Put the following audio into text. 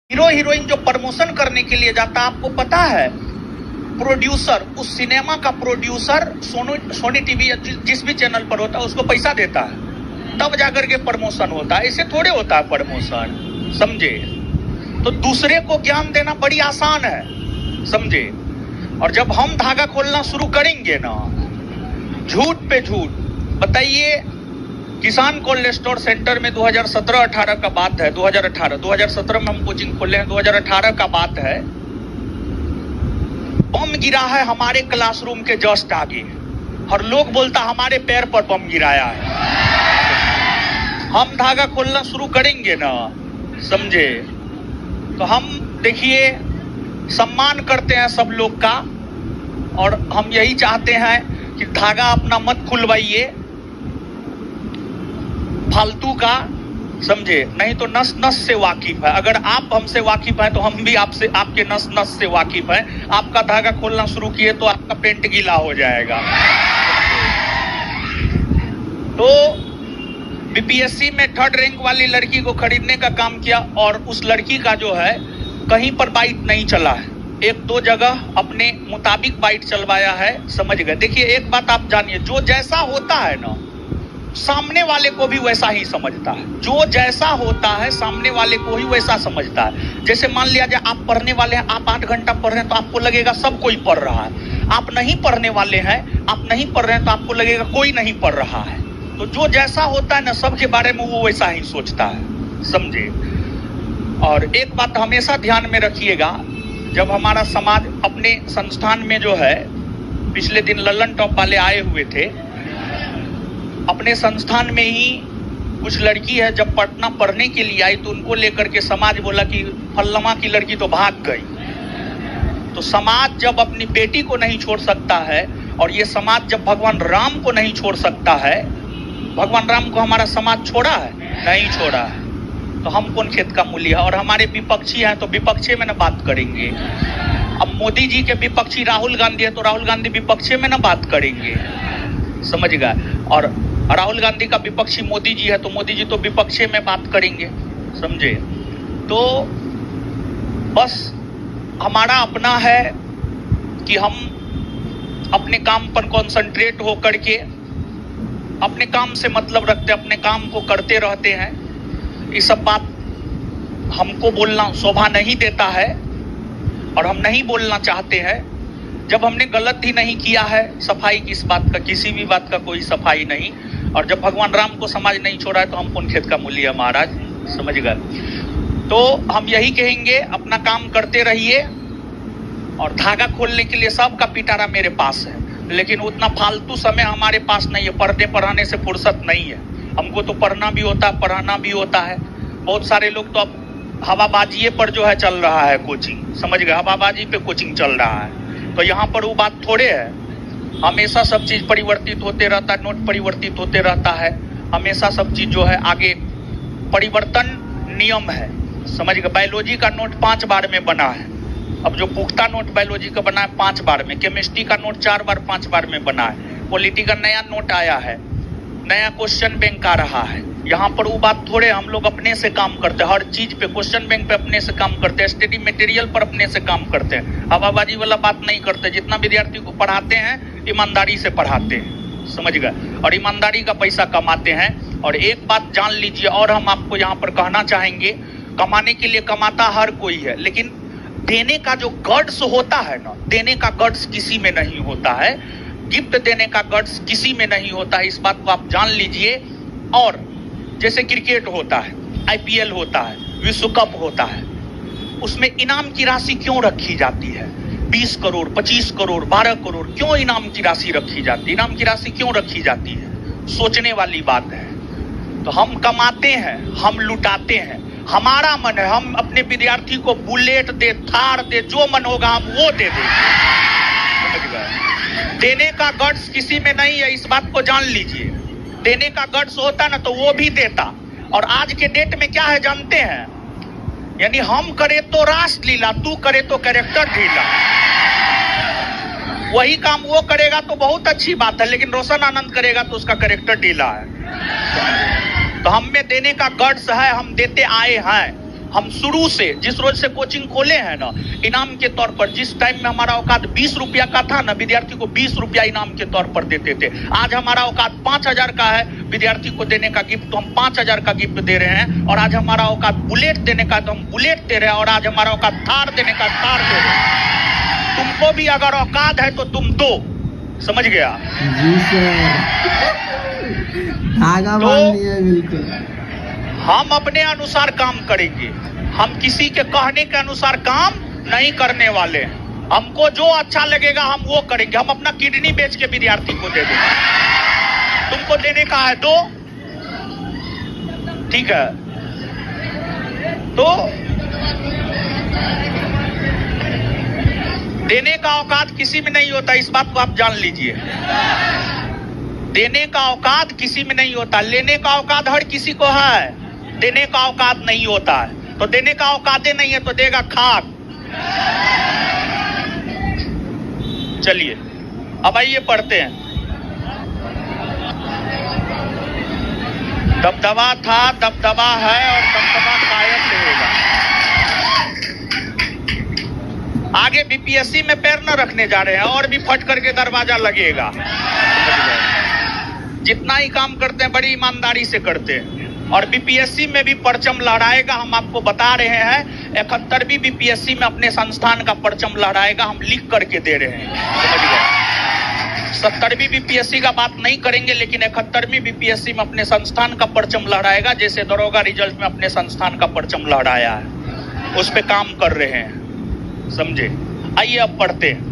Hero heroine जो promotion करने के लिए जाता, आपको पता है प्रोड्यूसर, उस सिनेमा का प्रोड्यूसर सोनी टीवी या जिस भी चैनल पर होता है उसको पैसा देता है, तब जाकर के प्रमोशन होता है। ऐसे थोड़े होता है प्रमोशन, समझे? तो दूसरे को ज्ञान देना बड़ी आसान है, समझे? और जब हम धागा खोलना शुरू करेंगे ना, झूठ पे झूठ, बताइए किसान कोल्ड स्टोर सेंटर में 2017-18 का बात है, 2017 में हम कोचिंग खोले हैं, 2018 का बात है। बम गिरा है हमारे क्लासरूम के जस्ट आगे और लोग बोलता हमारे पैर पर बम गिराया है। हम धागा खोलना शुरू करेंगे ना, समझे? तो हम देखिए सम्मान करते हैं सब लोग का, और हम यही चाहते हैं कि धागा अपना मत खुलवाइए फालतू का, समझे? नहीं तो नस नस से वाकिफ है। अगर आप हमसे वाकिफ हैं तो हम भी आपसे, आपके नस नस से वाकिफ हैं। आपका धागा खोलना शुरू किए तो आपका पेंट गीला हो जाएगा। तो बीपीएससी में 3rd रैंक वाली लड़की को खरीदने का काम किया और उस लड़की का जो है कहीं पर बाइट नहीं चला है, 1-2 जगह अपने मुताबिक बाइट चलवाया है, समझ गए? देखिए एक बात आप जानिए, जो जैसा होता है ना सामने वाले को भी वैसा ही समझता है। जो जैसा होता है सामने वाले को ही वैसा समझता है। जैसे मान लिया जाए आप पढ़ने वाले हैं, आप 8 घंटा पढ़ रहे हैं तो आपको लगेगा सब कोई पढ़ रहा है। आप नहीं पढ़ने वाले हैं, आप नहीं पढ़ रहे हैं तो आपको लगेगा कोई नहीं पढ़ रहा है। तो जो जैसा होता है ना सबके बारे में वो वैसा ही सोचता है, समझे? और एक बात हमेशा ध्यान में रखिएगा, जब हमारा समाज अपने संस्थान में जो है, पिछले दिन लल्लन टॉप वाले आए हुए थे, अपने संस्थान में ही कुछ लड़की है जब पटना पढ़ने के लिए आई तो उनको लेकर के समाज बोला कि फल्लमा की लड़की तो भाग गई। तो समाज जब अपनी बेटी को नहीं छोड़ सकता है, और ये समाज जब भगवान राम को नहीं छोड़ सकता है, भगवान राम को हमारा समाज छोड़ा है? नहीं छोड़ा है। तो हम कौन खेत का मूल्य है? और हमारे विपक्षी हैं तो विपक्षे में ना बात करेंगे। अब मोदी जी के विपक्षी राहुल गांधी है तो राहुल गांधी विपक्षे में ना बात करेंगे, समझ गए? और राहुल गांधी का विपक्षी मोदी जी है तो मोदी जी तो विपक्षे में बात करेंगे, समझे? तो बस हमारा अपना है कि हम अपने काम पर कंसंट्रेट हो करके अपने काम से मतलब रखते, अपने काम को करते रहते हैं। ये सब बात हमको बोलना शोभा नहीं देता है और हम नहीं बोलना चाहते हैं। जब हमने गलत ही नहीं किया है, सफाई किस बात का, किसी भी बात का कोई सफाई नहीं। और जब भगवान राम को समाज नहीं छोड़ा है तो हम कौन खेत का मूल्य है महाराज, समझ गए? तो हम यही कहेंगे, अपना काम करते रहिए। और धागा खोलने के लिए सबका पिटारा मेरे पास है, लेकिन उतना फालतू समय हमारे पास नहीं है। पढ़ने पढ़ाने से फुर्सत नहीं है हमको, तो पढ़ना भी होता है, पढ़ाना भी होता है। बहुत सारे लोग तो अब हवाबाजी पर जो है चल रहा है कोचिंग, समझ गए? हवाबाजी पे कोचिंग चल रहा है। तो यहाँ पर वो बात थोड़े है, हमेशा सब चीज परिवर्तित होते रहता है, नोट परिवर्तित होते रहता है, हमेशा सब चीज जो है आगे परिवर्तन नियम है, समझ गए? बायोलॉजी का नोट 5 बार में बना है, अब जो पुख्ता नोट बायोलॉजी का बना है 5 बार में, केमिस्ट्री का नोट 4 बार 5 बार में बना है, पॉलिटी का नया नोट आया है, नया क्वेश्चन बैंक आ रहा है। यहाँ पर वो बात थोड़े, हम लोग अपने से काम करते हैं, हर चीज पे क्वेश्चन बैंक पे अपने से काम करते हैं, स्टडी मटेरियल पर अपने से काम करते हैं, हवाबाजी वाला बात नहीं करते। जितना विद्यार्थी को पढ़ाते हैं ईमानदारी से पढ़ाते हैं, समझ गए? और ईमानदारी का पैसा कमाते हैं। और एक बात जान लीजिए, और हम आपको यहाँ पर कहना चाहेंगे, कमाने के लिए कमाता हर कोई है, लेकिन देने का जो गट्स होता है ना, देने का गट्स किसी में नहीं होता है, गिफ्ट देने का गट्स किसी में नहीं होता है, इस बात को आप जान लीजिए। और जैसे क्रिकेट होता है, आईपीएल होता है, विश्व कप होता है, उसमें इनाम की राशि क्यों रखी जाती है? 20 करोड़, 25 करोड़, 12 करोड़ क्यों इनाम की राशि रखी जाती है? इनाम की राशि क्यों रखी जाती है? सोचने वाली बात है। तो हम कमाते हैं, हम लुटाते हैं, हमारा मन है हम अपने विद्यार्थी को बुलेट दे, थार दे, जो मन होगा हम वो दे देंगे। देने का गट्स किसी में नहीं है, इस बात को जान लीजिए। देने का गट्स होता ना तो वो भी देता। और आज के डेट में क्या है जानते हैं? यानी हम करे तो रासलीला, तू करे तो कैरेक्टर ढीला। वही काम वो करेगा तो बहुत अच्छी बात है, लेकिन रोशन आनंद करेगा तो उसका कैरेक्टर ढीला है। तो हम में देने का गट्स है, हम देते आए हैं। हम शुरू से जिस रोज से कोचिंग खोले हैं ना, इनाम के तौर पर जिस टाइम में हमारा औकात 20 रुपया का था ना, विद्यार्थी को 20 रुपया इनाम के तौर पर देते थे। आज हमारा औकात 5000 का है, विद्यार्थी को देने का गिफ्ट तो हम 5000 का गिफ्ट दे रहे हैं। और आज हमारा औकात बुलेट देने का तो हम बुलेट दे रहे हैं, और आज हमारा औकात थार देने का थार दे रहे हैं। तुमको भी अगर औकात है तो तुम दो, समझ गया? जी सर, धागा बांध लिया बिल्कुल। हम अपने अनुसार काम करेंगे, हम किसी के कहने के अनुसार काम नहीं करने वाले। हमको जो अच्छा लगेगा हम वो करेंगे। हम अपना किडनी बेच के विद्यार्थी को दे देंगे। तुमको देने का है दो, ठीक है? तो देने का औकात किसी में नहीं होता, इस बात को आप जान लीजिए। देने का औकात किसी में नहीं होता, लेने का औकात हर किसी को है, देने का औकात नहीं होता है। तो देने का औकात ही नहीं है तो देगा खाक। चलिए अब आइए पढ़ते हैं। दबदबा था, दबदबा है और दबदबा कायम रहेगा। आगे बीपीएससी में पैर न रखने जा रहे हैं, और भी फट करके दरवाजा लगेगा। जितना ही काम करते हैं बड़ी ईमानदारी से करते हैं, और बीपीएससी में भी परचम लहराएगा। हम आपको बता रहे हैं 71वीं बीपीएससी में अपने संस्थान का परचम लहराएगा, हम लिख करके दे रहे हैं, समझ गए? 70वीं बीपीएससी का बात नहीं करेंगे, लेकिन 71वीं बीपीएससी में अपने संस्थान का परचम लहराएगा, जैसे दरोगा रिजल्ट में अपने संस्थान का परचम लहराया है, उस पे काम कर रहे हैं, समझे? आइए अब पढ़ते हैं।